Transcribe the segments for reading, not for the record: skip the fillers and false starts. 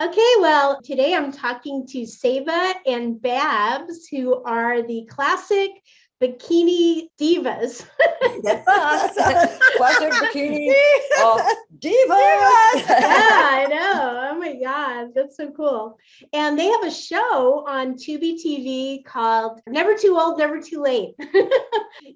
Okay, well, today I'm talking to Saba and Babs, who are the Classic Bikini Divas. That's us. Classic Bikini Divas. Yeah, I know. Oh my God, that's so cool. And they have a show on Tubi TV called Never Too Old, Never Too Late.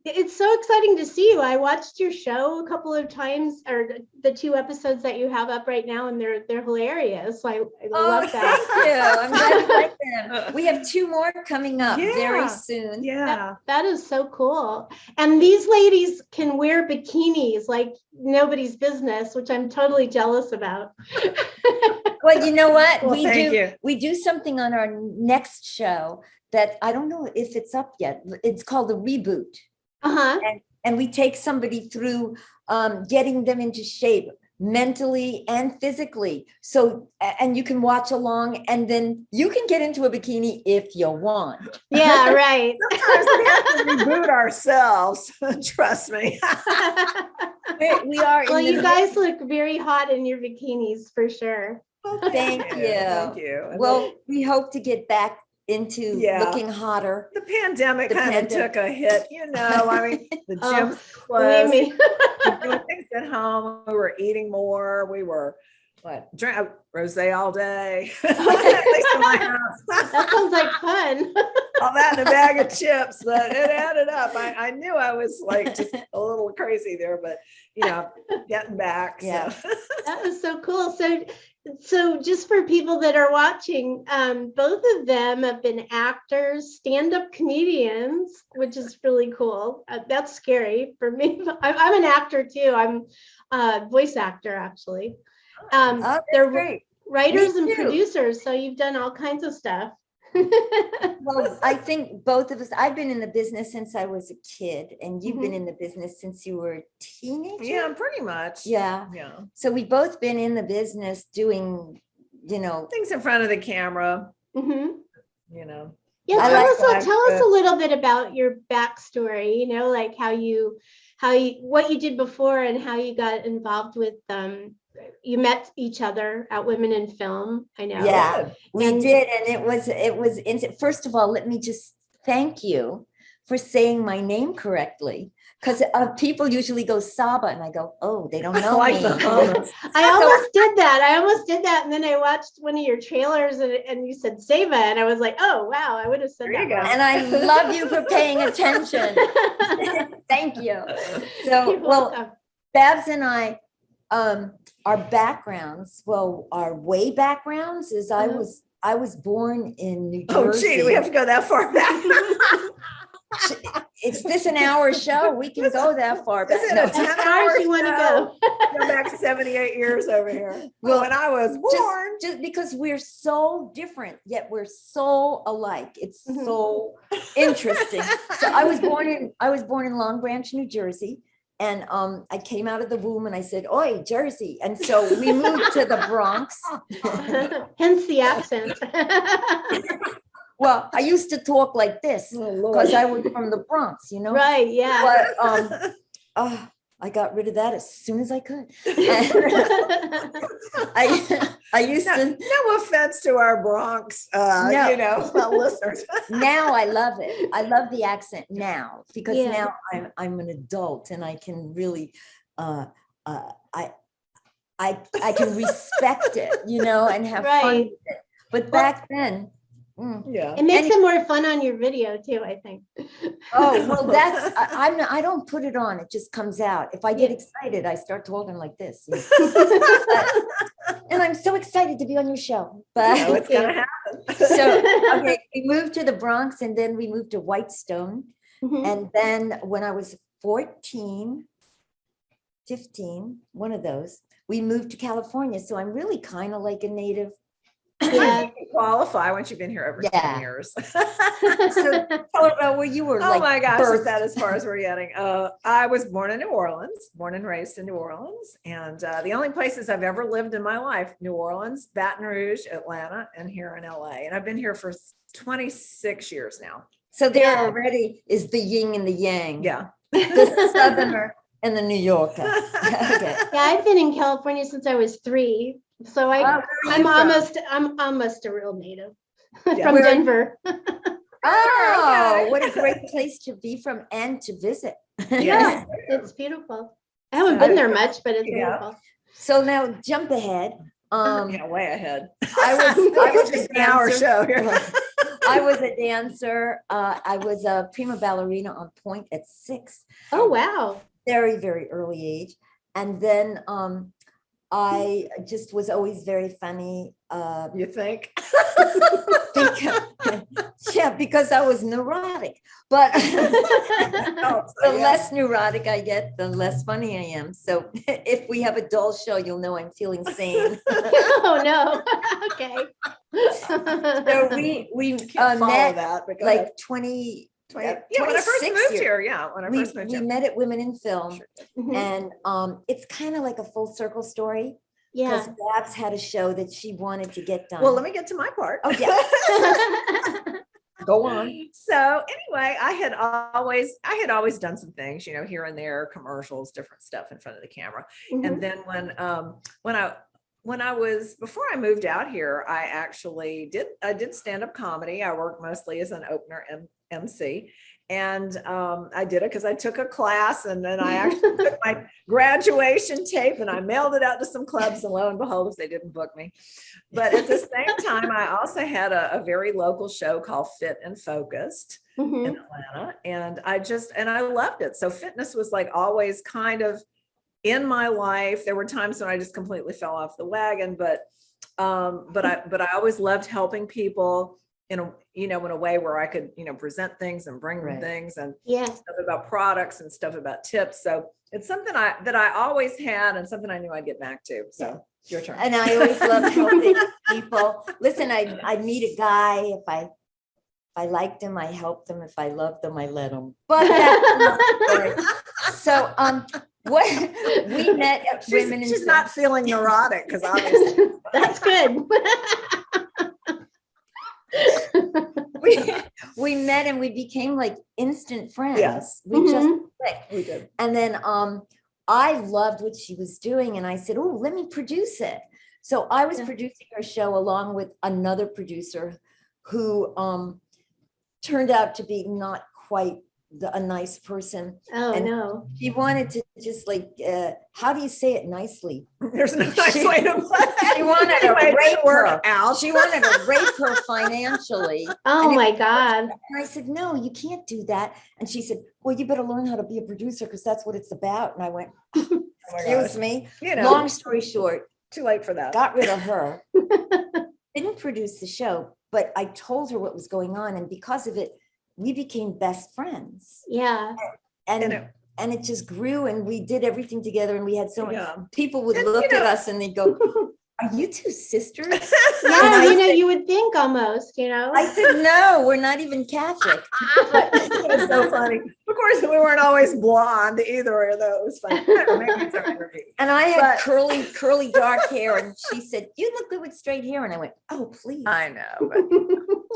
It's so exciting to see you. I watched your show a couple of times, or the 2 episodes that you have up right now, and they're hilarious. I love that. Thank you. I'm glad you like them. We have 2 more coming up very soon. Yeah. That is so cool. And these ladies can wear bikinis like nobody's business, which I'm totally jealous about. Well, you know what? Well, we do something on our next show that I don't know if it's up yet. It's called the Reboot. Uh-huh. And we take somebody through getting them into shape mentally and physically. So, and you can watch along, and then you can get into a bikini if you want. Yeah, right. Sometimes we have to reboot ourselves. Trust me. We are. Well, you guys look very hot in your bikinis for sure. Well, Thank you. Thank you. And Well, we hope to get back into looking hotter. the pandemic kind of took a hit, I mean, the gym Believe closed. me. We were doing things at home. We were eating more. We were drink rosé all day. At least in my house. That sounds like fun. All that in a bag of chips, but it added up. I knew I was like just a little crazy there, but getting back. Yeah. So. That was so cool. So just for people that are watching, both of them have been actors, stand-up comedians, which is really cool. That's scary for me. I'm an actor too. I'm a voice actor, actually. They're great. writers Me and too. producers, so you've done all kinds of stuff. Well, I think both of us, I've been in the business since I was a kid, and you've been in the business since you were a teenager. Yeah, pretty much. Yeah. Yeah. So we've both been in the business doing, Things in front of the camera, Mm-hmm. you Yeah, I tell us a little bit about your backstory, like what you did before and how you got involved with you met each other at Women in Film. I know. Yeah, we And- did. And it was first of all, let me just thank you for saying my name correctly. Because people usually go Saba, and I go, oh, they don't know like me. the hummus. I almost did that. And then I watched one of your trailers and you said Saba. And I was like, oh, wow, I would have said There you that. go. And I love you for paying attention. Thank you. So, You're well, welcome. Babs and I, our backgrounds, our way backgrounds is I was born in New Jersey. Oh, gee, we have to go that far back. It's this an hour show. We can go that far back. Is it No. a As far as you want to go. Go back 78 years over here. Well, Well, when I was born. Just because we're so different, yet we're so alike. It's Mhm. so interesting. So I was born in Long Branch, New Jersey. And I came out of the womb and I said, oi, Jersey. And so we moved to the Bronx. Hence the accent. Well, I used to talk like this Oh, Lord. because I was from the Bronx, Right, yeah. But I got rid of that as soon as I could. I used to. No offense to our Bronx, listeners. Now I love it. I love the accent now because Yeah. now I'm an adult and I can really I can respect it, and have fun Right. with it. But back then, Yeah. It makes it more fun on your video too, I think. oh well, I don't put it on. It just comes out. If I get excited, I start talking like this. And I'm so excited to be on your show. But So it's gonna happen. so okay, we moved to the Bronx and then we moved to Whitestone. Mhm. And then when I was 14, 15, one of those, we moved to California. So I'm really kind of like a native. Yeah. You qualify once you've been here over 10 years. So tell about where you were. Oh like, my gosh, birthed. is that as far as we're getting? I was born in New Orleans, born and raised in New Orleans. And the only places I've ever lived in my life, New Orleans, Baton Rouge, Atlanta, and here in LA. And I've been here for 26 years now. So there already is the yin and the yang. Yeah. The Southerner and the New Yorker. Okay. Yeah, I've been in California since I was 3. So Where are you I'm almost a real native Yeah. from Where- Denver. Oh, okay. what a great place to be from and to visit. Yeah, it's beautiful. I haven't been there much, but it's Yeah. beautiful. So now jump ahead. Yeah, way ahead. I was Just a an hour dancer. show here. I was a dancer. I was a prima ballerina on point at 6, Oh, wow. very, very early age. And then I just was always very funny. You think? Because, yeah, because I was neurotic. But Oh, the so, yeah. less neurotic I get, the less funny I am. So if we have a dull show, you'll know I'm feeling sane. Oh, no. Okay. So we Can't follow met that, but go like ahead. 20, 20 yeah, when I first 26 moved years. here. Yeah, when I we, first moved we here. met at Women in Film, Mhm. and it's kind of like a full circle story because Yeah. Babs had a show that she wanted to get done. Well, let me get to my part. Oh, yeah. Go on. So anyway, I had always done some things, you know, here and there, commercials, different stuff in front of the camera. Mhm. And then when I was before I moved out here, I did stand-up comedy. I worked mostly as an opener MC. And I did it because I took a class, and then I actually took my graduation tape and I mailed it out to some clubs, and lo and behold, if they didn't book me. But at the same time, I also had a very local show called Fit and Focused Mhm. in Atlanta. And I loved it. So fitness was like always kind of in my life. There were times when I just completely fell off the wagon, but I always loved helping people in a way where I could, present things and bring them Right. things and Yeah. stuff about products and stuff about tips. So it's something that I always had and something I knew I'd get back to. So it's your turn. And I always love helping people. Listen, I'd meet a guy if I liked him, I helped him. If I loved him, I let him. But that's another story. So what we met at Women in She's Film. not feeling neurotic because obviously That's good. we met and we became like instant friends. Yes. We just Mhm. clicked. we did. And then I loved what she was doing, and I said, "Oh, let me produce it." So I was Yeah. producing her show along with another producer who turned out to be not quite a nice person. Oh, And no. She wanted to just like, how do you say it nicely? There's no nice She- way to play it. She wanted to Anyway, it rape didn't work her. out. She wanted to rape her financially. Oh, And my God. And I said, "No, you can't do that." And she said, "Well, you better learn how to be a producer because that's what it's about." And I went, Oh my "Excuse gosh. me." You know, Long story short, too late for that. got rid of her. Didn't produce the show, but I told her what was going on. And because of it, we became best friends. Yeah. And it- and it just grew, and we did everything together, and we had so many Yeah. people would And, look you at know- us and they go, "Are you two sisters?" Yeah, I said- you would think almost, I said, "No, we're not even Catholic." It was so funny. Of course, we weren't always blonde either, though it was funny. Maybe it's our interview. And I had But- curly dark hair, and she said, "You look good with straight hair." And I went, "Oh, please." I know, but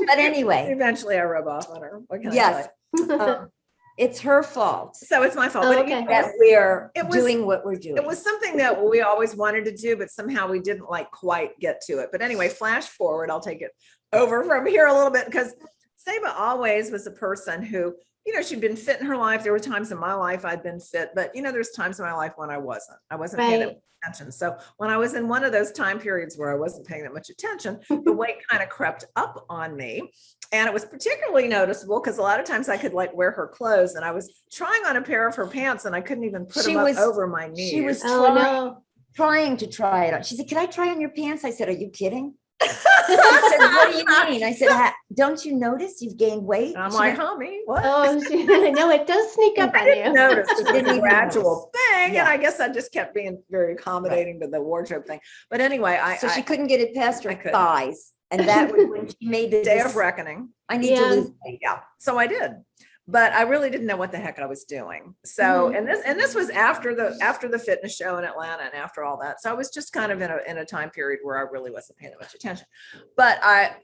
But anyway, eventually I rub off on her. What can I yes, tell it's her fault you? So it's my fault. Oh, But okay. that we're It was- doing what we're doing. it was something that we always wanted to do, but somehow we didn't like quite get to it. But anyway, flash forward, I'll take it over from here a little bit because Saba always was a person who, she'd been fit in her life. There were times in my life I'd been fit, but there's times in my life when I wasn't paying that Right. much attention. So when I was in one of those time periods where I wasn't paying that much attention, the weight kind of crept up on me. And it was particularly noticeable because a lot of times I could like wear her clothes and I was trying on a pair of her pants and I couldn't even put She them was- up over my knees. she was Oh, no. trying to try it on. She said, "Can I try on your pants?" I said, "Are you kidding?" She said, "What do you mean?" I said, "Don't you notice you've gained weight?" And I'm She like, went, homie, what? Oh, no, it does sneak up I on didn't you. notice. It Didn't was a even gradual thing. Yeah. And I guess I just kept being very accommodating to the wardrobe thing. But anyway, so she couldn't get it past her I couldn't. thighs. And that was when she made the day of reckoning. I need to Yeah. lose weight. Yeah. So I did. But I really didn't know what the heck I was doing. So, and this was after the fitness show in Atlanta and after all that. So I was just kind of in a time period where I really wasn't paying that much attention. But I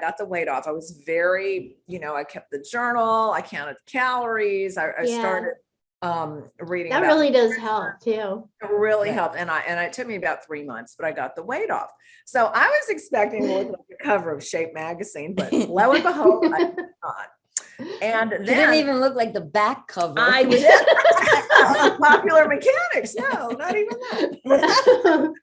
got the weight off. I was very, I kept the journal. I counted calories. I Yeah. started reading That about really does help too. it really Right. helped. And it took me about 3 months, but I got the weight off. So I was expecting to look like the cover of Shape magazine, but lo and behold, I did not. And She didn't then even look like the back cover. I did. Popular Mechanics. No, not even that.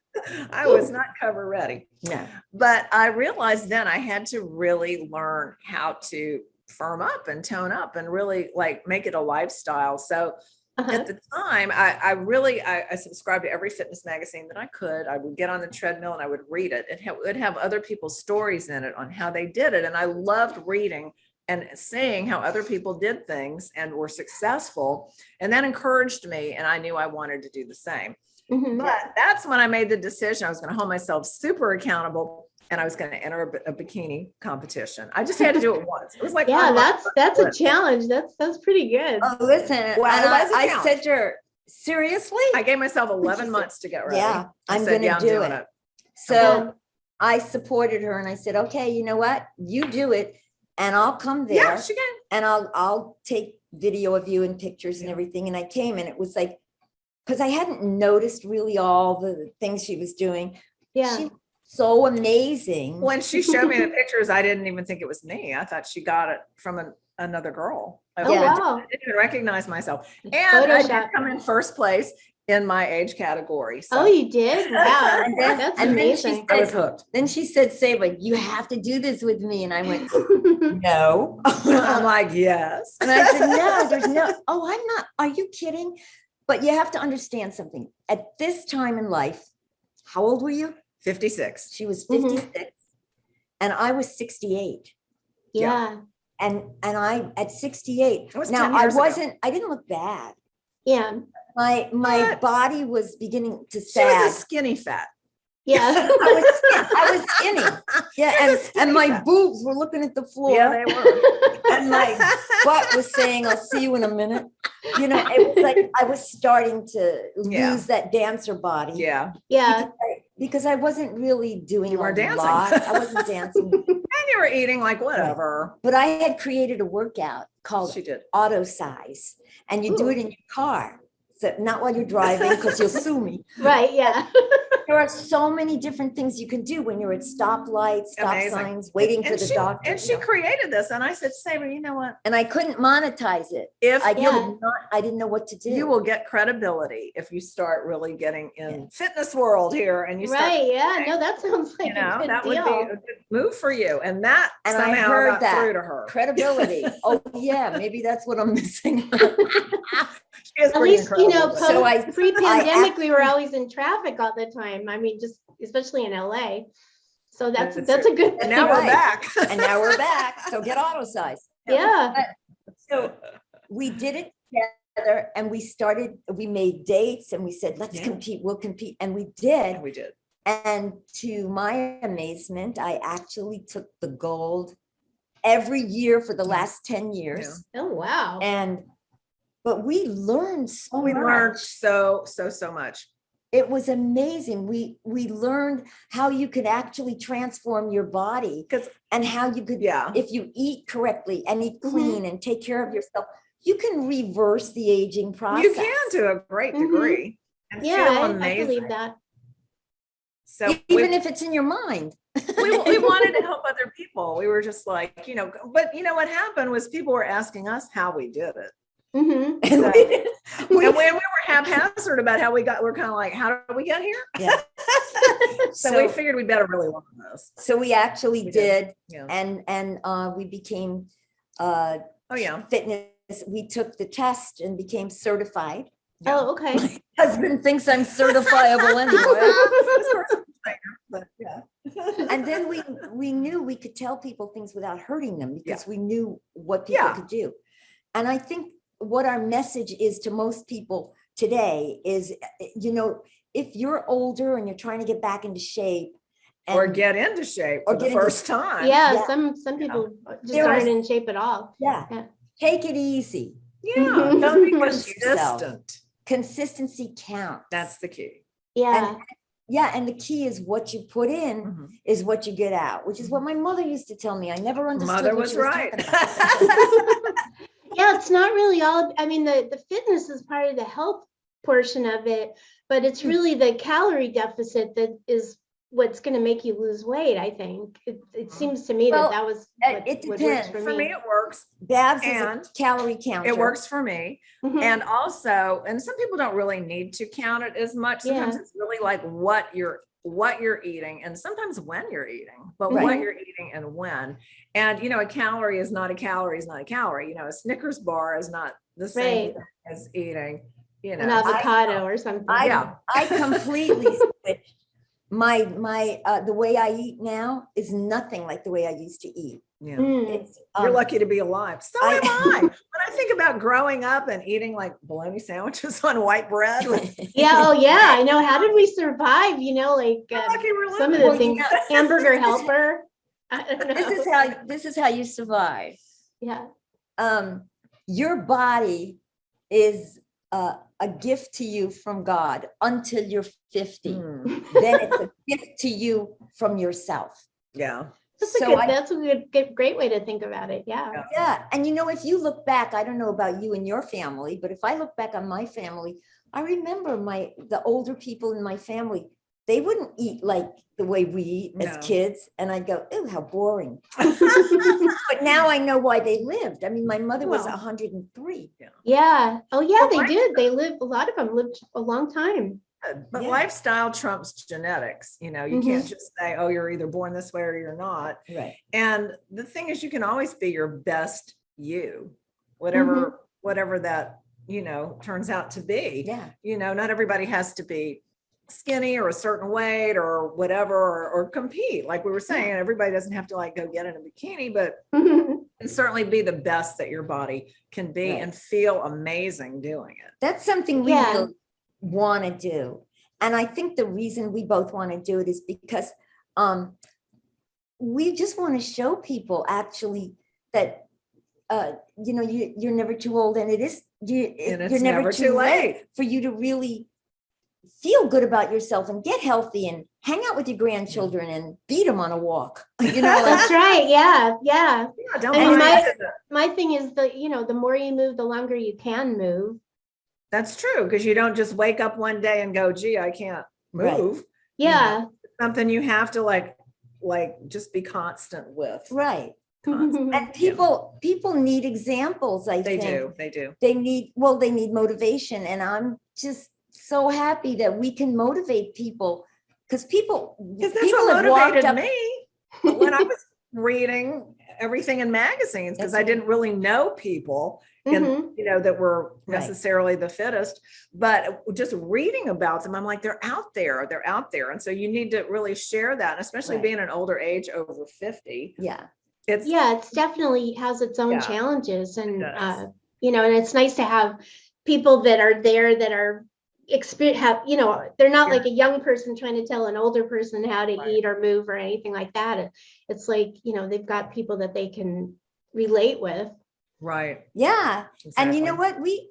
I was not cover ready. No. But I realized then I had to really learn how to firm up and tone up and really like make it a lifestyle. So at the time, I subscribed to every fitness magazine that I could. I would get on the treadmill and I would read it. It would have other people's stories in it on how they did it. And I loved reading and seeing how other people did things and were successful. And that encouraged me. And I knew I wanted to do the same. But that's when I made the decision. I was going to hold myself super accountable. And I was going to enter a bikini competition. I just had to do it once. It was like, yeah, that's a challenge. That's pretty good. Oh, listen. Well, and it was a I challenge. said to her, seriously? I gave myself 11 months to get ready. Yeah, I I'm said, going to do doing it. So I supported her and I said, okay, you know what? You do it and I'll come there. Yeah, she can. And I'll take video of you and pictures and everything. And I came and it was like, because I hadn't noticed really all the things she was doing. Yeah. She so amazing. When she showed me the pictures, I didn't even think it was me. I thought she got it from another girl. I Oh, wow. didn't even recognize myself. And I did Photoshop. come in first place in my age category. So Oh, you did? Wow. That's and then she amazing. I was hooked. Then she said, Saba, you have to do this with me. And I went, no. I'm like, yes. And I said, no, there's no, oh, I'm not, are you kidding? But you have to understand something. At this time in life, how old were you? 56. She was 56 and I was 68. Yeah. And I, at 68, That was now 10 I years ago. didn't look bad. Yeah. My What? body was beginning to She was sag. a skinny fat. Yeah. I was skinny. Yeah. She was a skinny And my fat. boobs were looking at the floor. Yeah, they were. And my butt was saying, I'll see you in a minute. You know, it was like I was starting to Yeah. lose that dancer body. Yeah. Yeah. Because I wasn't really doing You a weren't dancing. lot. I wasn't dancing. And you were eating like whatever. But I had created a workout called She did. auto size. And you do Ooh. it in your car. So not while you're driving, because you'll sue me. Right. Yeah. There are so many different things you can do when you're at stoplights, stop Amazing. signs, waiting for And the she, doctor. and she created this. And I said, Saber, you know what? And I couldn't monetize it. If I Yeah. could not, I didn't know what to do. you will get credibility if you start really getting in fitness world here and you start, Right. Yeah. No, that sounds like you know, a good that deal. would be a good move for you. And that And I somehow heard got that. through to her. Credibility. Oh yeah, maybe that's what I'm missing. She is At pretty least, you know, incredible. So I- pre-pandemic, we were always in traffic all the time. I mean, just especially in LA. So that's That's a good And thing. now we're Right. back. And now we're back. So get auto size. Yeah. So we did it together and we made dates and we said, let's Yeah. compete, we'll compete. And we did. And we did. And to my amazement, I actually took the gold every year for the last 10 years. Oh, wow. But we learned so We much. learned so much. It was amazing. We learned how you could actually transform your body 'Cause- and how you could, Yeah. if you eat correctly and eat Mhm. clean and take care of yourself, you can reverse the aging process. You can to a great Mhm. degree. And Yeah, feel I amazing. believe that. So Even if it's in your mind. we wanted to help other people. We were just like, you know, but you know what happened was people were asking us how we did it. Mhm. And So- we- And when we were haphazard about how we got, we're kind of like, how did we get here? Yeah. So, we figured we better really learn this. So we actually We did, Yeah. and we became Oh yeah. fitness. We took the test and became certified. Yeah. Oh, okay. Husband thinks I'm certifiable anyway. But yeah. And then we knew we could tell people things without hurting them because we knew what people Yeah. could do. And I think what our message is to most people today is, you know, if you're older and you're trying to get back into shape Or and- get into shape or for the get into- first time. Yeah, Yeah. some people just There aren't are- in shape at all. yeah, Yeah. take it easy. Yeah. Don't be Push yourself. consistent. Consistency counts. That's the key. Yeah. And the key is what you put in Mhm. is what you get out, which is what my mother used to tell me. I never understood Mother what was she was right. talking about. Yeah, it's not really all, I mean, the fitness is part of the health portion of it, but it's really the calorie deficit that is what's going to make you lose weight, I think. It seems to me Well, that was it what works depends. for For me, me. it works. Babs is And a calorie counter. It works for me. Mhm. And also, and some people don't really need to count it as much. Sometimes Yeah. it's really like what you're eating, and sometimes when you're eating, but Right. what you're eating and when. And a calorie is not a calorie is not a calorie. A Snickers bar is not the same Right. thing as eating, An avocado or something. Yeah. I completely switched. The way I eat now is nothing like the way I used to eat. Yeah. Mm. It's, You're lucky to be alive. So am I. When I think about growing up and eating like bologna sandwiches on white bread. Yeah. Oh, yeah. I know. How did we survive? Like How lucky we're some of living. the things. Hamburger helper. I don't know. this is how you survive. Yeah. Your body is a gift to you from God until you're 50. Mm, Then it's a gift to you from yourself. yeah. That's a good, great way to think about it. Yeah. Yeah. And if you look back, I don't know about you and your family, but if I look back on my family, I remember the older people in my family, they wouldn't eat like the way we eat as No. kids. And I go, ew, how boring. But now I know why they lived. I mean, my mother was Well. 103. Yeah. Oh, yeah, Well, they my- did. A lot of them lived a long time. But Yeah. lifestyle trumps genetics. You can't just say, oh, you're either born this way or you're not. Right. And the thing is, you can always be your best you, whatever that, turns out to be. Yeah. Not everybody has to be skinny or a certain weight or whatever, or compete. Like we were saying, everybody doesn't have to go get in a bikini, but can certainly be the best that your body can be Right. and feel amazing doing it. That's something we Yeah. really want to do. And I think the reason we both want to do it is because we just want to show people actually that you're never too old, and And it's you're never too late for you to really feel good about yourself and get healthy and hang out with your grandchildren and beat them on a walk. That's right. Yeah. Yeah. Yeah, don't And buy into the- My thing is the more you move, the longer you can move. That's true, because you don't just wake up one day and go, gee, I can't Right. move. Yeah. Something you have to just be constant with. Right. Constant. And people need examples, I They think. do. They do. They need motivation. And I'm just so happy that we can motivate people, because Because that's people what have walked motivated up. me when I was reading everything in magazines, because That's I didn't really know people Mhm. that were Right. necessarily the fittest, but just reading about them, I'm like, they're out there. And so you need to really share that, and especially Right. being an older age, over 50. Yeah. It's Yeah, it's definitely has its own Yeah, challenges, and does. and it's nice to have people that are there that are they're not like a young person trying to tell an older person how to Right. eat or move or anything like that. It's like, they've got people that they can relate with. right. Yeah. And you know Exactly. what?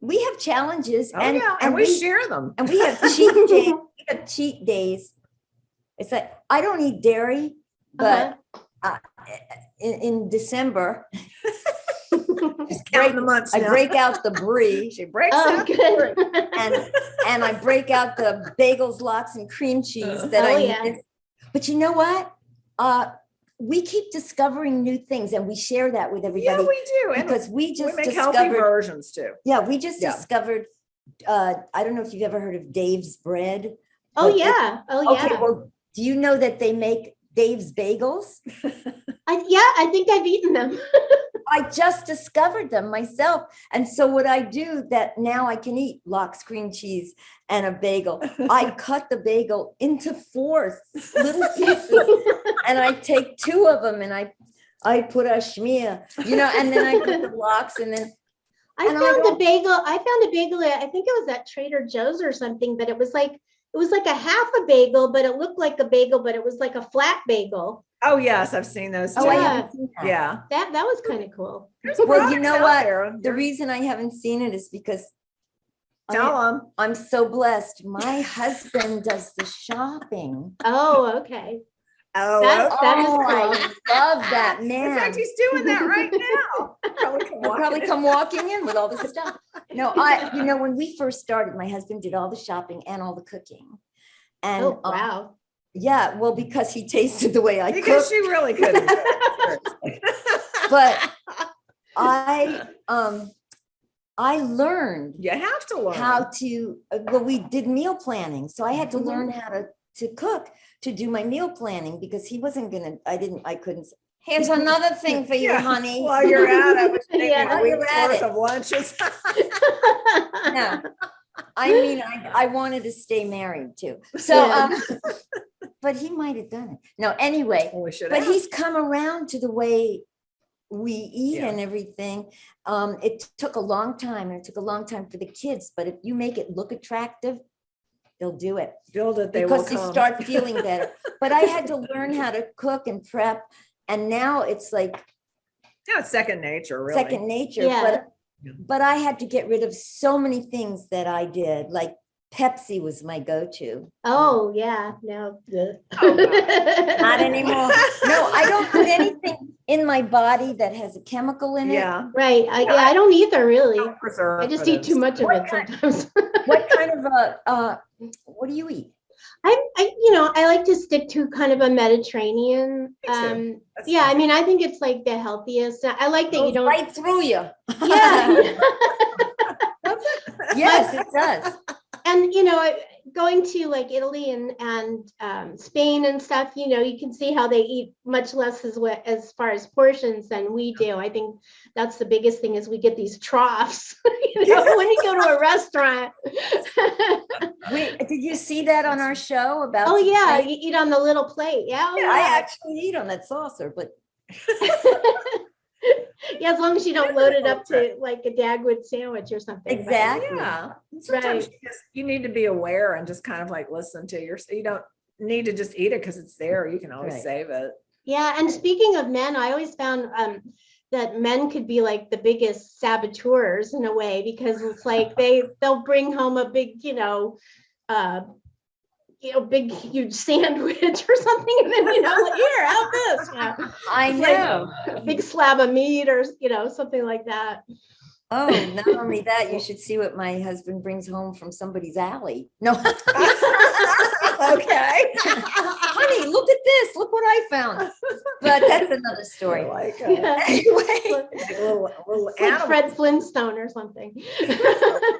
We have challenges, Oh, yeah. And we share them. and we have cheat days. We have cheat days. It's like, I don't eat dairy, but in December, Just counting the months I now. break out the brie. She breaks Oh, out. good. and I break out the bagels, lox, and cream cheese that Oh, I yeah. miss. But you know what? We keep discovering new things, and we share that with Yeah, everybody, we do. And because we we just make healthy discovered. versions too. Yeah, we just Yeah. discovered. I don't know if you've ever heard of Dave's Bread. Oh but it- yeah. Oh yeah. Okay, well, do you know that they make Dave's bagels? I think I've eaten them. I just discovered them myself. And so what I do that now I can eat lox, cream cheese, and a bagel. I cut the bagel into 4 little pieces, and I take 2 of them and I put a schmear, and then I put the lox, and then I And I found a don't- bagel. I found a bagel. I think it was at Trader Joe's or something, but it was like a half a bagel, but it looked like a bagel, but it was like a flat bagel. Oh, yes. I've seen those too. oh, I Yeah. haven't seen that. Yeah. That was kind of cool. There's Well, you products know out what? there. The reason I haven't seen it is because Tell them. I'm so blessed. My husband does the shopping. Oh, okay. Oh, That is Oh, great. I love that, in man. fact, he's doing that right now. He'll probably come walking in with all this stuff. No, when we first started, my husband did all the shopping and all the cooking. And Oh, wow. yeah, well, because he tasted the way I Because cooked. she really couldn't. Seriously. But I learned You have to learn how to, well, we did meal planning. So I had to Mhm. learn how to cook, to do my meal planning, because he wasn't gonna, I couldn't. Here's another thing for you, Yeah, honey. while you're at it, which taking Yeah, a while you're week's at worth it. of lunches. No, I mean, I wanted to stay married too. So, Yeah. but he might have done it. No, anyway, Well, we should but ask. he's come around to the way we eat Yeah. and everything. It took a long time, and it took a long time for the kids, but if you make it look attractive, they'll do it Build it, they will because you come. start feeling better. But I had to learn how to cook and prep, and now it's like Yeah, it's second nature, really. second nature. Yeah. But I had to get rid of so many things that I did, like Pepsi was my go-to. Oh, yeah. No. Not anymore. No, I don't put anything in my body that has a chemical in it. Yeah. Right. I don't either, really. I just eat too Preservatives. much of it sometimes. What kind of what do you eat? I like to stick to kind of a Mediterranean. Me too. That's Yeah, I fine. mean, I think it's like the healthiest. I like that you Goes don't. right through you. Yeah. Yes, it does. And going to like Italy and Spain and stuff, you can see how they eat much less as far as portions than we do. I think that's the biggest thing is we get these troughs, when you go to a restaurant. Did you see that on our show about? Oh the yeah, plate? you eat on the little plate. Yeah, oh, I yeah. actually eat on that saucer, but Yeah, as long as you don't load it up to like a Dagwood sandwich or something. but- exactly. Yeah. Sometimes you need to be aware and just kind of like listen to you don't need to just eat it because it's there. You can always Right. save it. Yeah, and speaking of men, I always found that men could be like the biggest saboteurs in a way, because it's like they'll bring home a big, big huge sandwich or something, and then like, here, have this. Yeah. I It's like know. a big slab of meat or something like that. Oh, not only that, you should see what my husband brings home from somebody's alley. No. Okay. Honey, look at this. Look what I found. But that's another story. Like Yeah. Anyway, a little It's like animal. Fred Flintstone or something.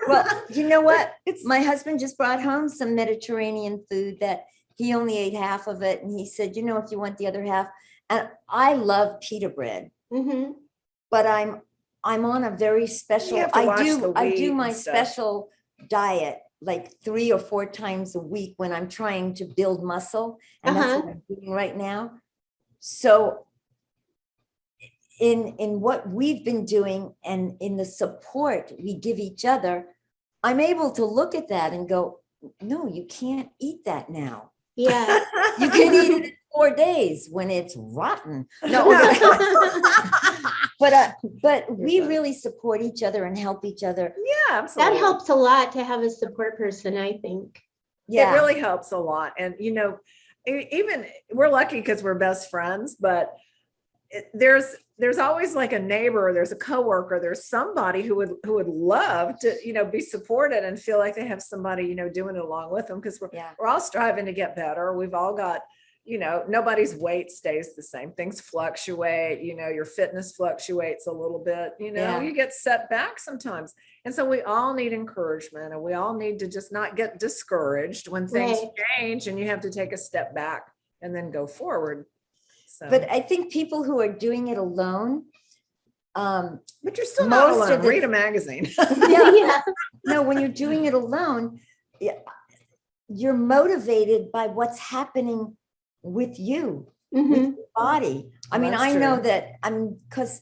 well, you know what? My husband just brought home some Mediterranean food that he only ate half of it. And he said, if you want the other half. And I love pita bread, Hmm. but I'm on a very special, have to I watch the do wheat my and stuff. special diet like 3 or 4 times a week when I'm trying to build muscle. And that's what I'm doing right now. So in what we've been doing and in the support we give each other, I'm able to look at that and go, no, you can't eat that now. Yeah. You can eat it in 4 days when it's rotten. No, but we really support each other and help each other. Yeah, absolutely. That helps a lot to have a support person, I think. Yeah, It really helps a lot. And, even we're lucky because we're best friends, but there's always like a neighbor, there's a coworker, there's somebody who would love to, be supported and feel like they have somebody, doing it along with them. Because we're all striving to get better. We've all got, nobody's weight stays the same. Things fluctuate, your fitness fluctuates a little bit, you get set back sometimes. And so we all need encouragement, and we all need to just not get discouraged when things change and you have to take a step back and then go forward. So. but I think people who are doing it alone, But you're still not most alone. of the- Read a magazine. Yeah. no, when you're doing it alone, you're motivated by what's happening with you, with Mhm. your body. I mean, That's I know true. that because,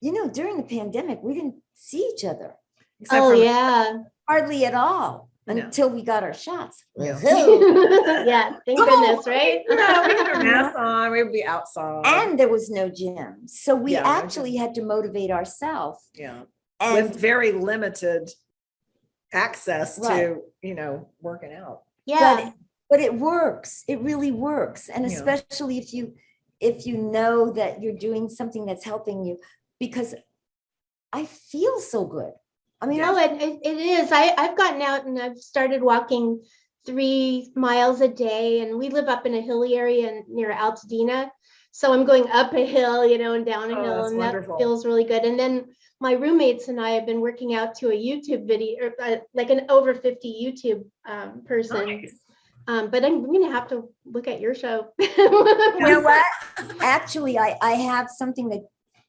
during the pandemic, we didn't see each other Except Oh for- yeah. hardly at all No. until we got our shots. Yeah. Yeah. Thank Come on. goodness, right? No, we had our masks on. We'd be outside. And there was no gym. So we Yeah, no actually had to motivate ourselves. yeah, And with very limited access Right. to, working out. Yeah. but it works. It really works. And Yeah. especially if you know that you're doing something that's helping you, because I feel so good. I mean, No, it is. I've gotten out and I've started walking 3 miles a day, and we live up in a hilly area near Altadena. So I'm going up a hill, and down a Oh, hill, that's and wonderful. that feels really good. And then my roommates and I have been working out to a YouTube video, like an over 50 YouTube person. Nice. But I'm going to have to look at your show. you know what? Actually, I have something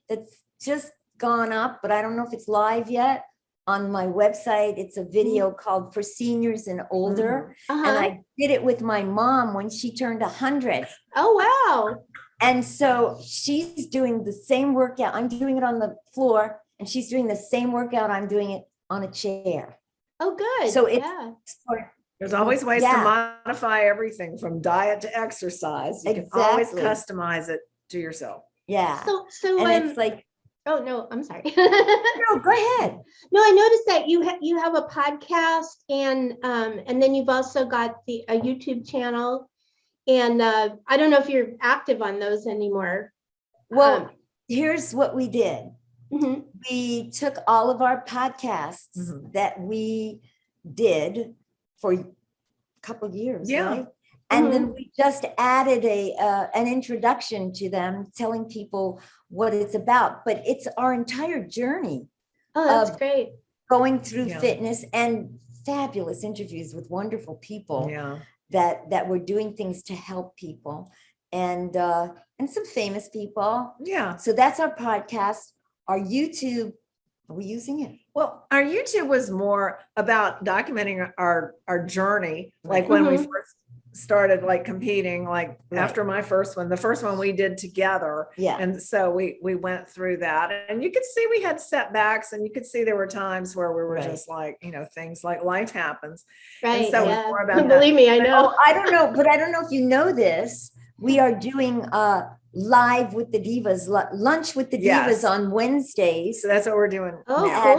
that's just gone up, but I don't know if it's live yet on my website. It's a video called For Seniors and Older. Uh-huh. And I did it with my mom when she turned 100. Oh, wow. And so she's doing the same workout. I'm doing it on the floor, and she's doing the same workout. I'm doing it on a chair. Oh, good. So it's yeah. There's always ways to Yeah. modify everything from diet to exercise. You can always Exactly. customize it to yourself. Yeah. So And it's like, oh no, I'm sorry. no, go ahead. No, I noticed that you have a podcast, and then you've also got a YouTube channel, and I don't know if you're active on those anymore. Well, here's what we did. Mhm. We took all of our podcasts Mhm. that we did for a couple of years, Yeah. right? And then we just added an introduction to them, telling people what it's about. But it's our entire journey Oh, that's Of- great. going through Yeah. fitness, and fabulous interviews with wonderful people Yeah. that were doing things to help people, and some famous people. Yeah. So that's our podcast. Our YouTube, are we using it? Well, our YouTube was more about documenting our journey, like when we Mhm. first started like competing, like Right. after my first one, the first one we did together. Yeah. And so we went through that, and you could see we had setbacks, and you could see there were times where we were Right. just like, things like life happens. Right. so it's Yeah. more about that. Believe me, I know. Oh, I don't know, but I don't know if you know this. We are doing live with the divas, lunch with the divas Yes. on Wednesdays. So that's what we're doing Oh, now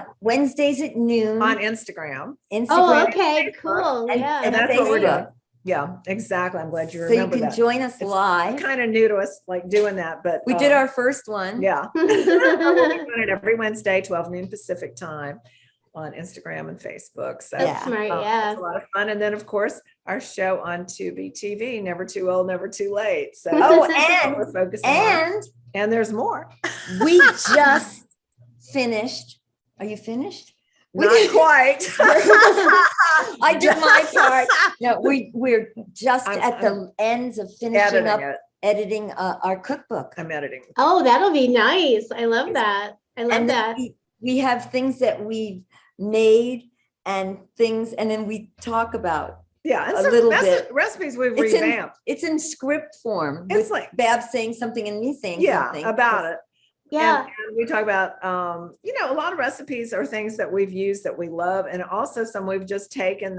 cool. Wednesdays at noon. on Instagram. Instagram. Oh, okay, cool. and- Yeah. And that's what we're Facebook. doing. Yeah, exactly. I'm glad you So you remember can that. join us live. Kind of new to us, like doing that, but We did our first one. yeah. We'll be doing it every Wednesday, 12 noon Pacific time on Instagram and Facebook. So That's smart. Yeah. it's a lot of fun. And then of course our show on Tubi TV, Never Too Old, Never Too Late. So Oh, that's what we're focusing on. And there's more. We just finished. Are you finished? Not quite. I did my part. No, we're just I'm- at the ends of finishing up Editing it. editing our cookbook. I'm editing. Oh, that'll be nice. I love that. I love And then that. we have things that we've made and things, and then we talk about. Yeah. And A some little bit. recipes we've It's in- revamped. It's in script form. It's with like- Babs saying something and me saying Yeah, something. about it. Yeah. And we talk about, a lot of recipes are things that we've used that we love. And also some we've just taken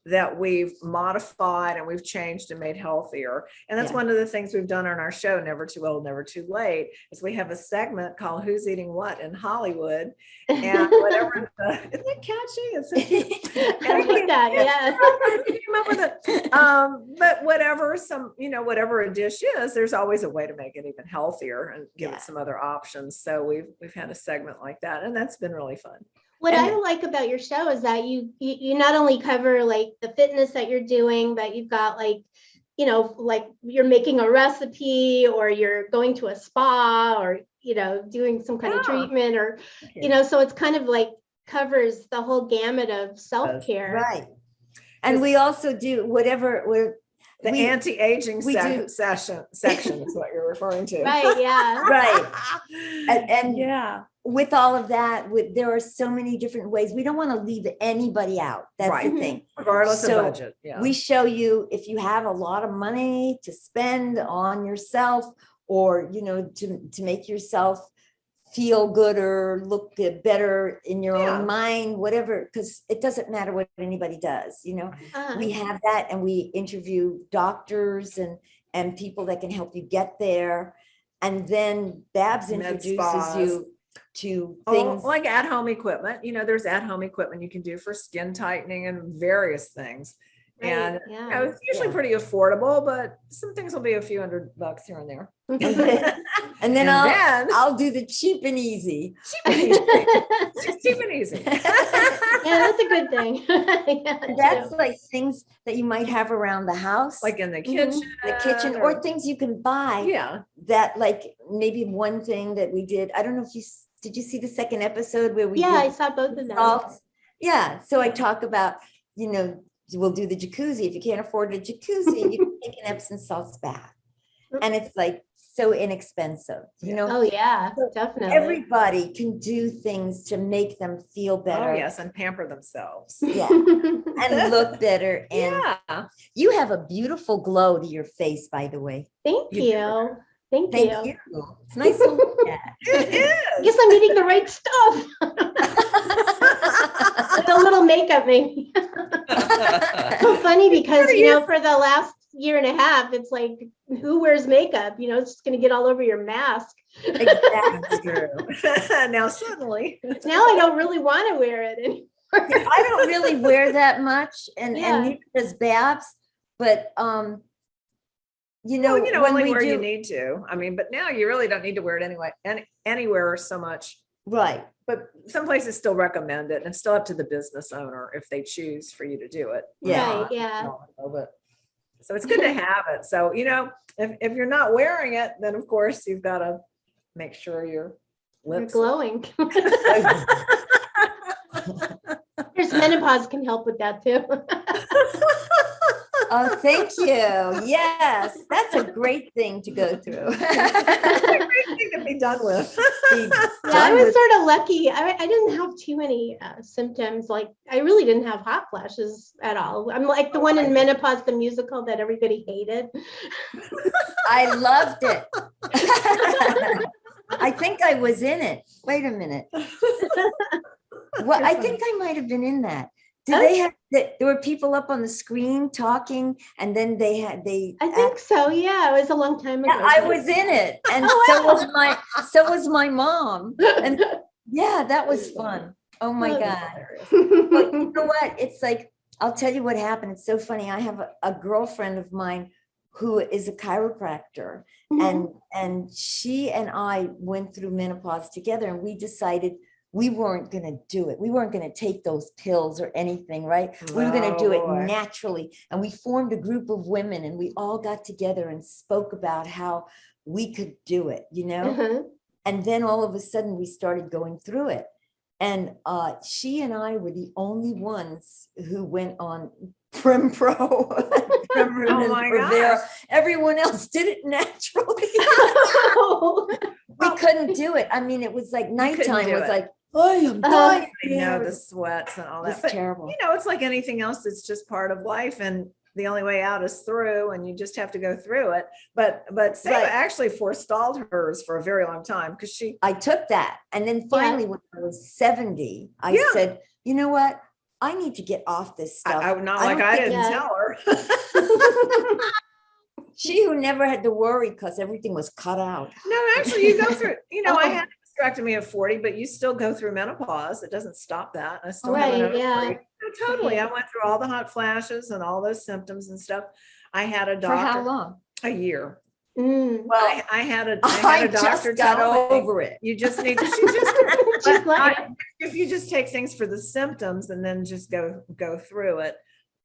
that we've modified and we've changed and made healthier. And that's Yeah. one of the things we've done on our show, Never Too Old, Never Too Late, is we have a segment called Who's Eating What in Hollywood. And whatever, isn't that catchy? It's so cute. I like that. Yeah. I can't remember but whatever a dish is, there's always a way to make it even healthier and give Yeah. it some other options. So we've had a segment like that, and that's been really fun. What And- I like about your show is that you not only cover like the fitness that you're doing, but you've got like you're making a recipe, or you're going to a spa, or doing some kind of Yeah. treatment, or so it's kind of like covers the whole gamut of self-care. Right. And we also do whatever The we- anti-aging we do- section is what you're referring to. Right. Yeah. Right. And yeah. with all of that, there are so many different ways. We don't want to leave anybody out. That's Right. the thing. Regardless So of budget. Yeah. We show you if you have a lot of money to spend on yourself, or to make yourself feel good or look better in your Yeah. own mind, whatever, because it doesn't matter what anybody does. Uh, We have that, and we interview doctors and people that can help you get there. And then Babs Med introduces spas. you to things. like at-home equipment. There's at-home equipment you can do for skin tightening and various things. And yeah. you know, it's usually Yeah. pretty affordable, but some things will be a few $100 here and there. And then And I'll do the cheap and easy. cheap and easy. It's just cheap and easy. Yeah, that's a good thing. Yeah, And that's too. like things that you might have around the house, Like in the Mhm. kitchen. or things you can buy. yeah. That like maybe one thing that we did. I don't know if did you see the second episode where we Yeah, I did saw both of them. salt? Yeah. So I talk about, you know, we'll do the jacuzzi. If you can't afford a jacuzzi, you can take an Epsom salts bath. And it's like so inexpensive, you know. Oh yeah, So definitely. Everybody can do things to make them feel better. Oh yes, and pamper themselves. Yeah. And look better. And Yeah. you have a beautiful glow to your face, by the way. Thank You do. you. Thank Thank you. you. It's nice to look at. It I is. guess I'm eating the right stuff. With a little makeup, maybe. So funny because, you know, for the last year and a half, it's like, who wears makeup? You know, it's just going to get all over your mask. Exactly. That's true. Now suddenly. Now I don't really want to wear it anymore. I don't really wear that much, and Yeah. neither does Babs. But you know, Well, you know, when only we where do you need to. I mean, but now you really don't need to wear it anyway, anywhere so much. right, But some places still recommend it, and it's still up to the business owner if they choose for you to do it. Yeah. Right, yeah. So it's good to have it. So, you know, if you're not wearing it, then of course you've got to make sure your You're lips. glowing. There's menopause can help with that too. oh, thank you. Yes, that's a great thing to go through. Thing to be done with. Yeah, I was sort of lucky. I didn't have too many symptoms. Like I really didn't have hot flashes at all. I'm like the one in Menopause, the musical that everybody hated. I loved it. I think I was in it. Wait a minute. Well, I think I might have been in that. Did they have there were people up on the screen talking, and then they I think so. Yeah, it was a long time ago. Yeah, I was in it, and so was my mom, and yeah, that was fun. Oh my Oh, God. But you know what? It's like, I'll tell you what happened. It's so funny. I have a girlfriend of mine who is a chiropractor, and she and I went through menopause together, and we decided we weren't going to do it. We weren't going to take those pills or anything, right? We were going to do it naturally. And we formed a group of women, and we all got together and spoke about how we could do it, you know? And then all of a sudden we started going through it. And she and I were the only ones who went on Prempro. Oh my gosh. Everyone else did it naturally. We couldn't do it. I mean, it was like nighttime was like, I am dying. I know, the sweats and all that. It's But, terrible. you know, it's like anything else. It's just part of life, and the only way out is through, and you just have to go through it. But Saba Right. actually forestalled hers for a very long time because I took that. And then finally, when I was 70, I Yeah. said, you know what? I need to get off this stuff. I not I like don't I think- didn't Yeah. tell her. She who never had to worry because everything was cut out. No, actually, you go through. You know, I had a hysterectomy at 40, but you still go through menopause. It doesn't stop that. I still have Right, another yeah. 40. No, totally. I went through all the hot flashes and all those symptoms and stuff. I had a For doctor. how long? A year. Mm. Well, I had a I doctor just got tell me, over it. you just need to Just like, if you just take things for the symptoms and then just go through it,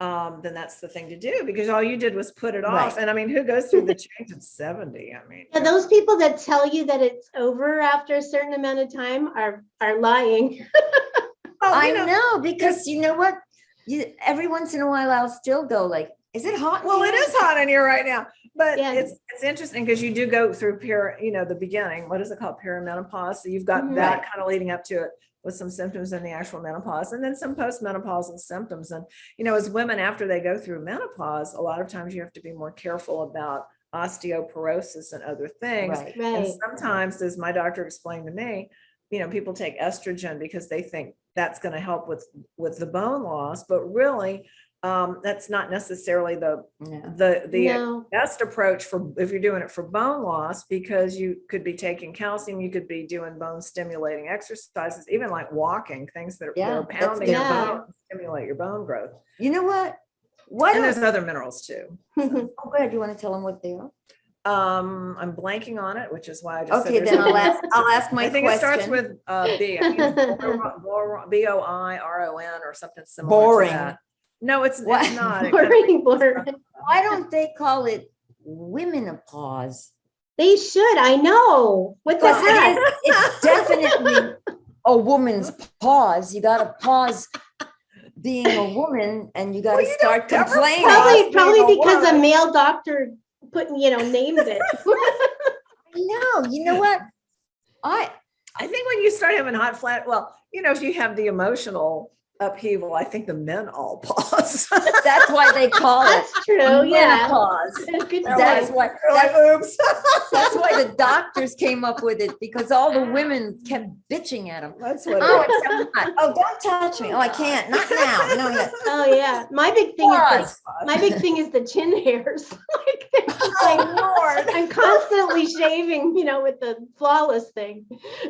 then that's the thing to do, because all you did was put it off. Right. And I mean, who goes through the change at 70? I mean, yeah, those people that tell you that it's over after a certain amount of time are lying. well, I you know, know, because you know what? Every once in a while, I'll still go like, is it hot? well, it here? is hot in here right now, but Yeah. it's interesting because you do go through the beginning. What is it called? Perimenopause. So you've got Mhm. that kind of leading up to it with some symptoms in the actual menopause, and then some postmenopausal symptoms. And, you know, as women, after they go through menopause, a lot of times you have to be more careful about osteoporosis and other things. Right. And Right. sometimes, as my doctor explained to me, you know, people take estrogen because they think that's going to help with the bone loss, but really, that's not necessarily the No. No. best approach for if you're doing it for bone loss, because you could be taking calcium, you could be doing bone stimulating exercises, even like walking, things that are Yeah, that's pounding good. your Yeah. bone, stimulate your bone growth. You know what? Why And don't, there's other minerals too. oh, go ahead, you want to tell them what they are? I'm blanking on it, which is why I just said Okay, there's then other I'll ask my I think question. it starts with B. I think it's Boiron or something similar Boring. to that. No, it's What? not. It kind of- Boring. Why don't they call it womenopause? They should. I know. What the Because heck? it's definitely a woman's pause. You got to pause being a woman, and you got to Well, you start don't ever complaining. pause. Probably because a woman. male doctor named it. No, you know what? I think when you start having hot flat, well, if you have the emotional upheaval, I think the men all pause. That's why they call it That's true. Yeah. menopause. Good That's point. why. They're like, oops. That's why the doctors came up with it, because all the women kept bitching at them. That's what Oh, it is. it's so hot. Oh, don't touch me. Oh, I can't. Not now. No, no. Oh yeah. My big thing Pause. is the chin hairs. I'm constantly shaving, with the flawless thing.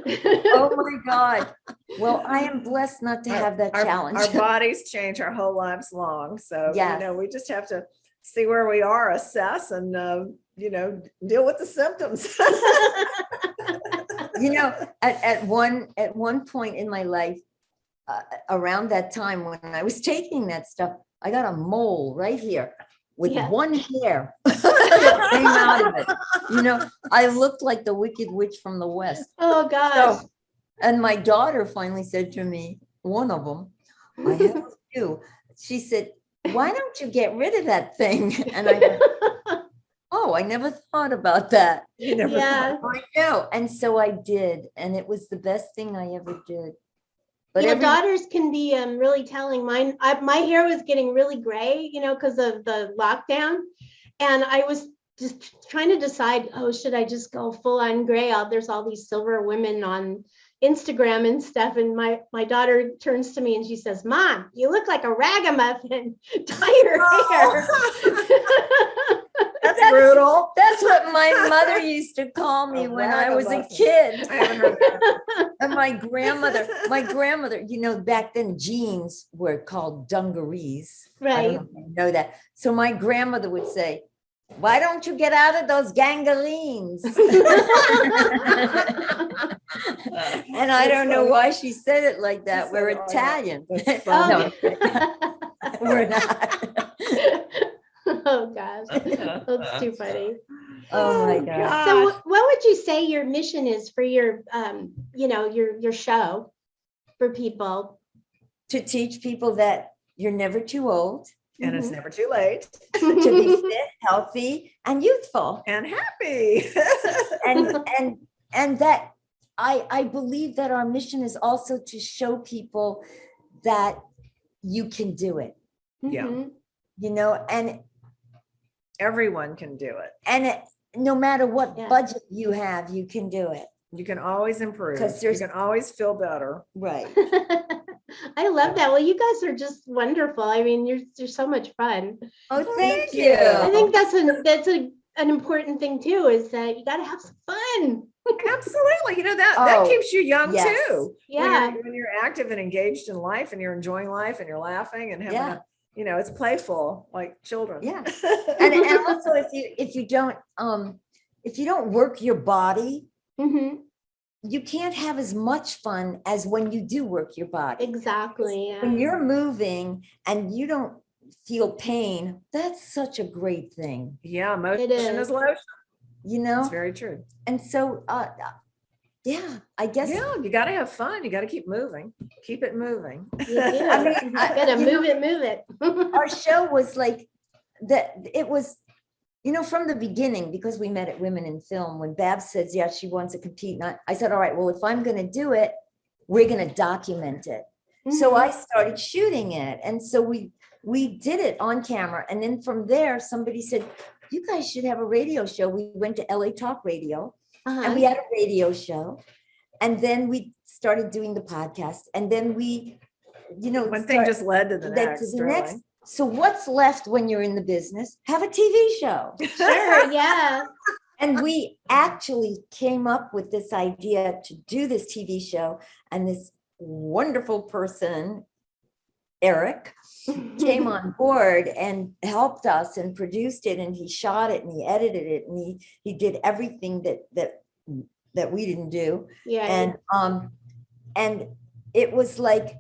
Oh my God. Well, I am blessed not to have that challenge. Our bodies change our whole lives long. So, Yes. we just have to see where we are, assess, and, deal with the symptoms. At one point in my life, around that time when I was taking that stuff, I got a mole right here with Yeah. one hair that came out of it. I looked like the Wicked Witch from the West. Oh gosh. So, and my daughter finally said to me, one of them, I have a few. She said, why don't you get rid of that thing? And I went, oh, I never thought about that. You never Yeah. I know. And so I did. And it was the best thing I ever did. But Daughters can be really telling. My hair was getting really gray, because of the lockdown. And I was just trying to decide, should I just go full on gray? There's all these silver women on Instagram and stuff. And my daughter turns to me and she says, Mom, you look like a ragamuffin. Dye your hair. That's brutal. That's what my mother used to call me when I was a kid. I haven't heard that. And my grandmother, back then jeans were called dungarees. I don't Right. know if you know that. So my grandmother would say, why don't you get out of those gangolenes? And I don't know why she said it like that. She We're said it like Italian. That's No, funny. we're not. Oh gosh, that's too funny. Oh my God. So what would you say your mission is for your your show for people? To teach people that you're never too old And it's Mhm. never too late to be fit, healthy, and youthful. and happy. And that I believe that our mission is also to show people that you can do it, Yeah. Mhm. and Everyone can do it. no matter what Yeah. budget you have, you can do it. You can always improve. 'Cause You there's- can always feel better. Right. I love that. Well, you guys are just wonderful. I mean, you're so much fun. Oh, thank thank you. you. I think that's an important thing too, is that you got to have some fun. Absolutely. That Oh, keeps you young yes. too. Yeah. When you're active and engaged in life and you're enjoying life and you're laughing and having it's playful like children. Yeah. And also if you don't work your body, Mhm. you can't have as much fun as when you do work your body. Exactly. Yeah. When you're moving and you don't feel pain, that's such a great thing, Yeah. Motion is. is lotion. It's you very true. And so, I guess. Yeah. You got to have fun. You got to keep moving. Keep it moving. You do. I mean, You gotta move it. Our show was like that. It was, from the beginning, because we met at Women in Film, when Babs says, yeah, she wants to compete. And I said, all right, well, if I'm going to do it, we're going to document it. So I started shooting it. And so we did it on camera. And then from there, somebody said, you guys should have a radio show. We went to LA Talk Radio and we had a radio show. And then we started doing the podcast. And then we, One thing just led to the next. Really. So what's left when you're in the business? Have a TV show. Sure. Yeah. And we actually came up with this idea to do this TV show. And this wonderful person Eric, came on board and helped us and produced it, and he shot it and he edited it and he did everything that we didn't do. Yeah. And it was like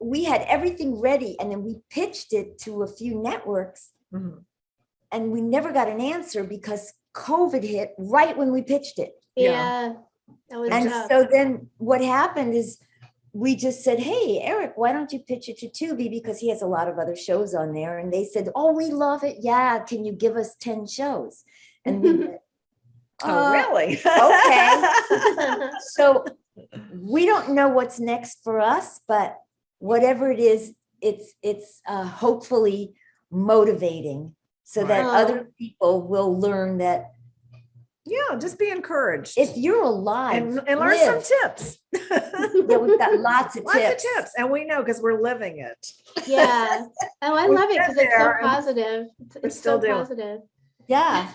we had everything ready, and then we pitched it to a few networks, and we never got an answer because COVID hit right when we pitched it. Yeah. That was And tough. so then what happened is we just said, hey, Eric, why don't you pitch it to Tubi? Because he has a lot of other shows on there. And they said, oh, we love it. Yeah. Can you give us 10 shows? And we went, Oh, really? okay. So we don't know what's next for us, but whatever it is, it's hopefully motivating so that Right. other people will learn that Yeah, just be encouraged. if you're alive and learn some tips. Yeah, we've got lots of Lots tips. of tips. And we know because we're living it. Yeah. Oh, I We love it get because it's so there and positive. It's still so doing it. positive. Yeah.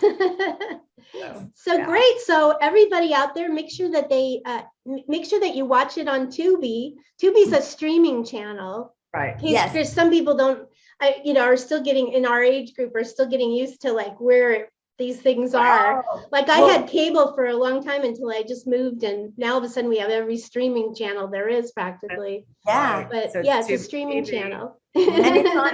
So Yeah. great. So everybody out there, make sure that make sure that you watch it on Tubi. Tubi's a streaming channel. Right. Yes. Because some people don't, are still getting in our age group are still getting used to like where these things are. Oh, Like I Well- had cable for a long time until I just moved, and now all of a sudden we have every streaming channel there is practically. Yeah. But So yeah, it's a Tubi streaming TV. channel. And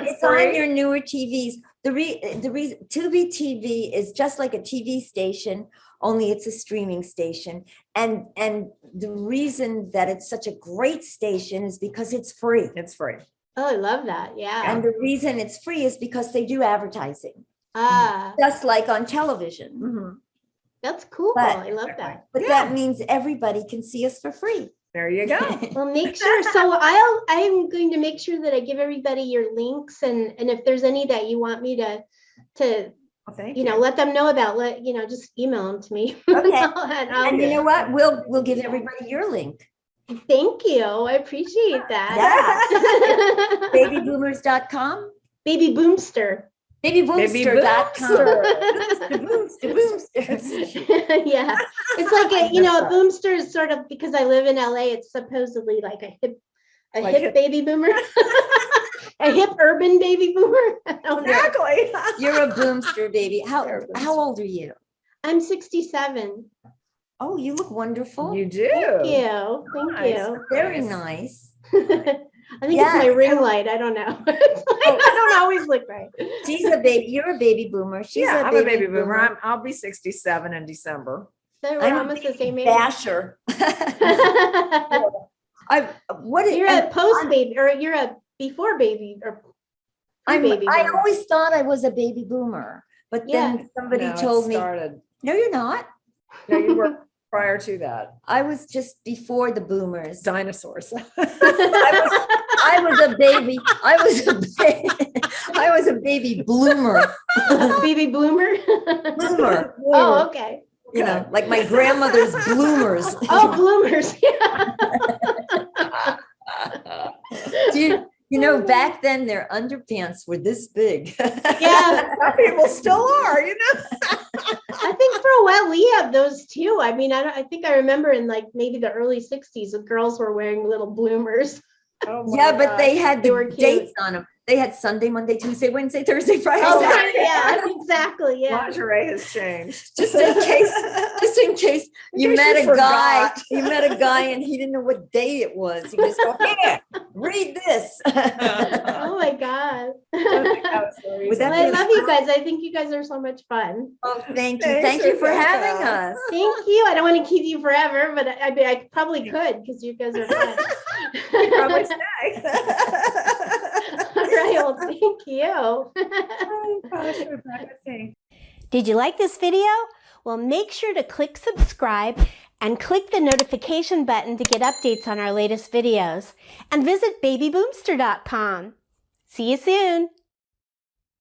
it's on Free. your newer TVs. The reason Tubi TV is just like a TV station, only it's a streaming station. And the reason that it's such a great station is because it's free. It's free. Oh, I love that. Yeah. And the reason it's free is because they do advertising, Ah, just like on television. Mhm. that's cool. But- I love that. But Yeah. that means everybody can see us for free. There you go. Well, make sure. So I'm going to make sure that I give everybody your links, and if there's any that you want me to Well, thank let them know about, just email them to me. Okay. And I'll- And you know what? We'll give everybody your link. Thank you. I appreciate that. Babyboomers.com. Baby Boomster. Babyboomster.com. Boomster. Boomster. Yeah. It's like a boomster is sort of, because I live in LA, it's supposedly like a hip Like hip baby boomer. A hip urban baby boomer. I don't know. Exactly. You're a boomster, baby. How old are you? I'm 67. Oh, you look wonderful. You do. Thank you. Thank Nice. you. Very nice. I think Yeah. it's my ring light. I don't know. I don't always look right. She's a baby. You're a baby boomer. She's I'm a baby boomer. I'll be 67 in December. So we're I'm a almost the same age. basher. You're a post baby, or you're a before baby, or pre-baby. I boomer. always thought I was a baby boomer, but then somebody No, it told me, started. no, you're not. No, you were prior to that. I was just before the boomers. Dinosaurs. I was a baby. I was a baby bloomer. Baby bloomer. Bloomer. Oh, okay. You know, like my grandmother's bloomers. Oh, bloomers. Yeah. You know, back then their underpants were this big. Yeah. Some people still are, I think for a while we had those too. I mean, I think I remember in like maybe the early 60s, the girls were wearing little bloomers. Oh my Yeah, but God. they had They were the cute. dates on them. They had Sunday, Monday, Tuesday, Wednesday, Thursday, Friday, Oh, Saturday. right, yeah, exactly. Yeah. Lingerie has changed. Just in case, just in case you case met you a guy, forgot. you met a guy and he didn't know what day it was. He just go, here, read this. Oh my God. Would that Well, I be love you guys. I think you guys are so much fun. Oh, thank you. Thanks, Thank you for Rebecca. having us. Thank you. I don't want to keep you forever, but I probably could because you guys are fun. Probably stay. All right. Well, thank you. Oh, gosh, Rebecca, thanks. Did you like this video? Well, make sure to click subscribe and click the notification button to get updates on our latest videos. And visit babyboomster.com. See you soon.